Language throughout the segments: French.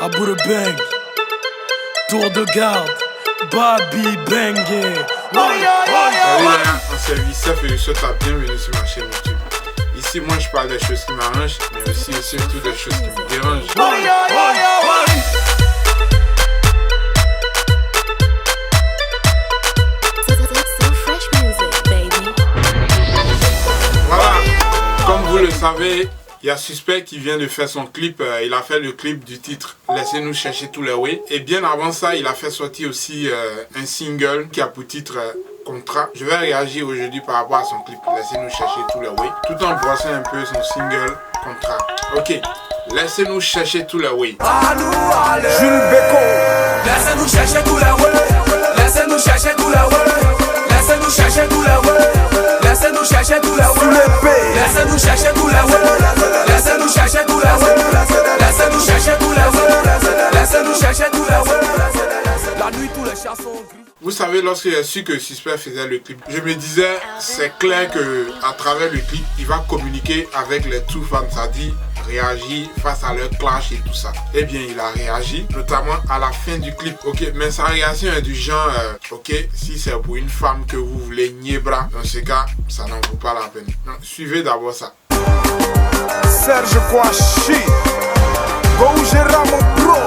à bout de bang, tour de garde, Baby Bangé. Salut en service, ça fait le souhaite la bienvenue sur ma chaîne YouTube. Ici, moi je parle des choses qui m'arrangent, mais aussi et surtout des choses qui me dérangent. Voilà, comme vous le savez, il y a Suspect qui vient de faire son clip. Il a fait le clip du titre Laissez-nous chercher tous les way. Et bien avant ça, il a fait sortir aussi un single qui a pour titre Contrat. Je vais réagir aujourd'hui par rapport à son clip Laissez-nous chercher tous les way, tout en brossant un peu son single Contrat. Ok, Laissez-nous chercher tous les way. Jules Beko. Laissez-nous chercher tous les way. Laissez-nous chercher tous les way. Laissez-nous chercher tous les way. Laissez-nous chercher tous les way. Laissez-nous chercher tous les way. Laissez-nous chercher tous les way. Laissez-nous chercher tous les way. Laissez-nous chercher tous les way. La nuit tous les chats sont gris. Vous savez, lorsque j'ai su que Suspect faisait le clip, je me disais, c'est clair que à travers le clip, il va communiquer avec les two fans, c'est-à-dire réagir face à leur clash et tout ça. Eh bien, il a réagi, notamment à la fin du clip. Ok, mais sa réaction est du genre, ok, si c'est pour une femme que vous voulez nier bras, dans ce cas, ça n'en vaut pas la peine. Non, suivez d'abord ça. Serge Kouachi. Gougira mon pro.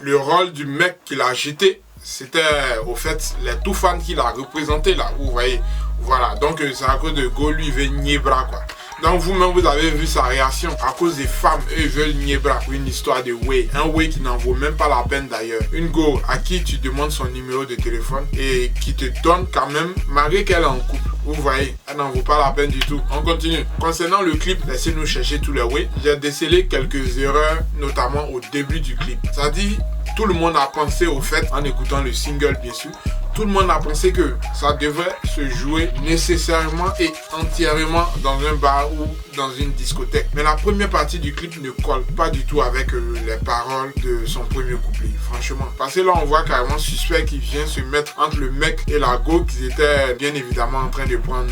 Le rôle du mec qu'il a agité, c'était au fait les tout fans qu'il a représenté là, vous voyez. Voilà, donc c'est à cause de Go lui veut nier bras quoi. Donc vous-même vous avez vu sa réaction à cause des femmes, eux veulent nier bras pour une histoire de way. Un way qui n'en vaut même pas la peine d'ailleurs. Une Go à qui tu demandes son numéro de téléphone et qui te donne quand même, malgré qu'elle est en couple. Vous voyez, elle n'en vaut pas la peine du tout. On continue. Concernant le clip, laissez-nous chercher tous les way. J'ai décelé quelques erreurs, notamment au début du clip. Ça dit, tout le monde a pensé au fait, en écoutant le single bien sûr, tout le monde a pensé que ça devrait se jouer nécessairement et entièrement dans un bar ou dans une discothèque. Mais la première partie du clip ne colle pas du tout avec les paroles de son premier couplet, franchement. Parce que là, on voit carrément Suspect qui vient se mettre entre le mec et la go qu'ils étaient bien évidemment en train de prendre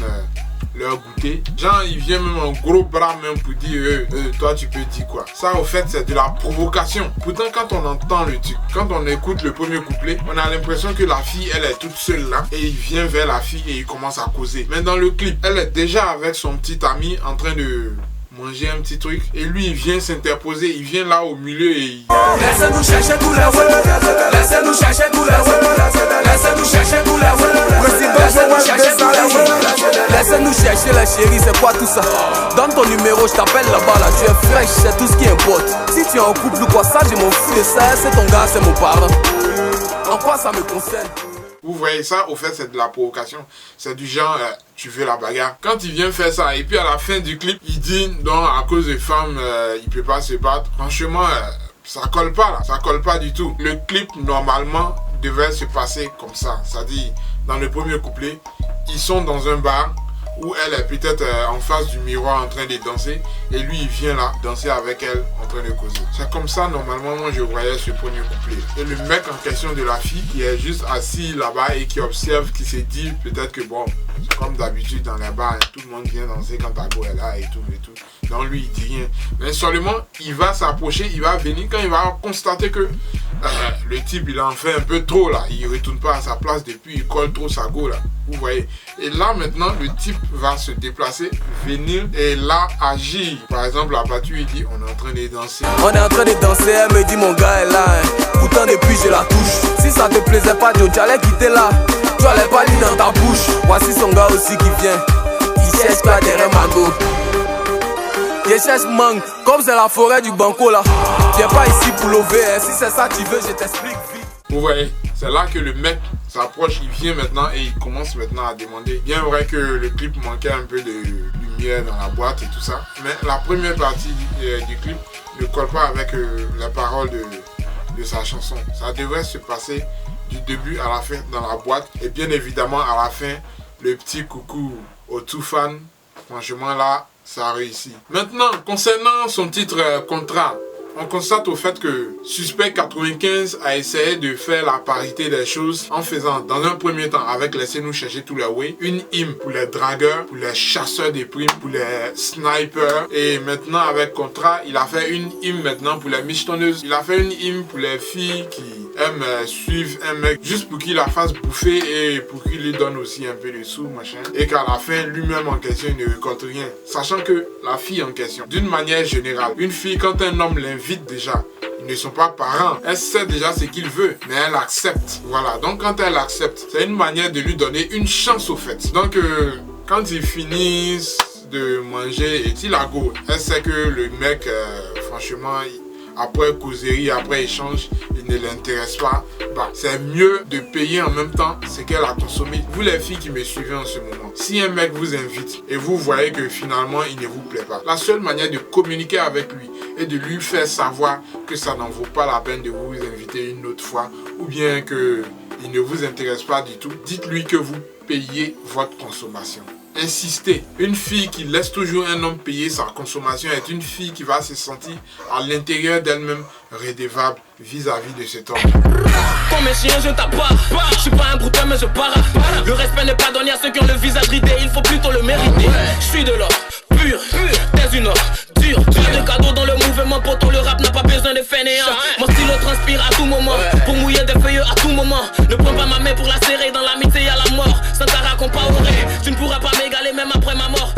leur goûter. Genre, il vient même en gros bras même pour dire toi tu peux dire quoi. Ça au fait c'est de la provocation. Pourtant quand on entend le truc, quand on écoute le premier couplet, on a l'impression que la fille elle est toute seule là et il vient vers la fille et il commence à causer. Mais dans le clip, elle est déjà avec son petit ami en train de manger un petit truc et lui il vient s'interposer, il vient là au milieu et il... Laissez-nous chercher tous les way. Laissez-nous chercher tous les way. Laissez-nous chercher tous les way. Laissez-nous chercher tous les way. Laissez-nous chercher la chérie, c'est quoi tout ça? Donne ton numéro, je t'appelle là-bas là, tu es fraîche, c'est tout ce qui importe. Si tu es en couple ou quoi, ça je m'en fous de ça, c'est ton gars, c'est mon parent. En quoi ça me concerne? Vous voyez ça, au fait, c'est de la provocation. C'est du genre, tu veux la bagarre. Quand il vient faire ça, et puis à la fin du clip, il dit, non, à cause des femmes, il peut pas se battre. Franchement, ça colle pas là, ça colle pas du tout. Le clip, normalement, devait se passer comme ça. C'est-à-dire, dans le premier couplet, ils sont dans un bar où elle est peut-être en face du miroir en train de danser et lui il vient là danser avec elle en train de causer. C'est comme ça normalement moi je voyais ce premier couplet. Et le mec en question de la fille qui est juste assis là-bas et qui observe, qui se dit peut-être que bon, c'est comme d'habitude dans les bars, tout le monde vient danser quand ta go est là et tout et tout. Donc lui il dit rien. Mais seulement il va s'approcher, il va venir quand il va constater que le type il en fait un peu trop là, il retourne pas à sa place depuis, il colle trop sa go là. Vous voyez. Et là maintenant le type va se déplacer, venir et là agir. Par exemple la battue il dit on est en train de danser. On est en train de danser, elle me dit mon gars est là hein. Pourtant depuis je la touche. Si ça te plaisait pas Joe, tu allais quitter là. Tu allais pas lire dans ta bouche. Voici son gars aussi qui vient. Il cherche pas derrière ma go. Je cherche mangue, comme c'est la forêt du Banco là. Viens pas ici pour l'over hein. Si c'est ça que tu veux je t'explique vite. Vous voyez, c'est là que le mec s'approche, il vient maintenant et il commence maintenant à demander. Bien vrai que le clip manquait un peu de lumière dans la boîte et tout ça, mais la première partie du clip ne colle pas avec les paroles de sa chanson. Ça devrait se passer du début à la fin dans la boîte et bien évidemment à la fin le petit coucou aux tout fans Franchement là, ça a réussi. Maintenant, concernant son titre Contrat, on constate au fait que Suspect 95 a essayé de faire la parité des choses en faisant, dans un premier temps, avec Laissez-nous chercher tout la way, une hymne pour les dragueurs, pour les chasseurs des primes, pour les snipers. Et maintenant, avec Contrat, il a fait une hymne maintenant pour les michetonneuses. Il a fait une hymne pour les filles qui aiment suivre un mec juste pour qu'il la fasse bouffer et pour qu'il lui donne aussi un peu de sous, machin. Et qu'à la fin, lui-même en question, il ne récolte rien. Sachant que la fille en question, d'une manière générale, une fille, quand un homme l'invite déjà, ils ne sont pas parents, elle sait déjà ce qu'il veut, mais elle accepte. Voilà, donc quand elle accepte, c'est une manière de lui donner une chance au fait. Donc quand ils finissent de manger et il a go, elle sait que le mec, franchement, après causerie, après échange, il ne l'intéresse pas. Bah, c'est mieux de payer en même temps ce qu'elle a consommé. Vous les filles qui me suivez en ce moment, si un mec vous invite et vous voyez que finalement il ne vous plaît pas, la seule manière de communiquer avec lui est de lui faire savoir que ça n'en vaut pas la peine de vous inviter une autre fois, ou bien que il ne vous intéresse pas du tout. Dites-lui que vous payez votre consommation. Insistez. Une fille qui laisse toujours un homme payer sa consommation est une fille qui va se sentir à l'intérieur d'elle-même redevable vis-à-vis de cet homme. Comme un chien je tape pas, je suis pas un brouteur mais je para. Le respect n'est pas donné à ceux qui ont le visage ridé, il faut plutôt le mériter. Je suis de l'or, pur, t'es une or, dur. Pas de cadeau dans le mouvement, poto, le rap n'a pas besoin de fainéants. Mon stylo transpire à tout moment, pour mouiller des feuilles à tout moment. Ne prends pas ma main pour la serrer, dans l'amitié à la mort. Sans ta raconte pas aurait, tu ne pourras pas m'égaler même après ma mort.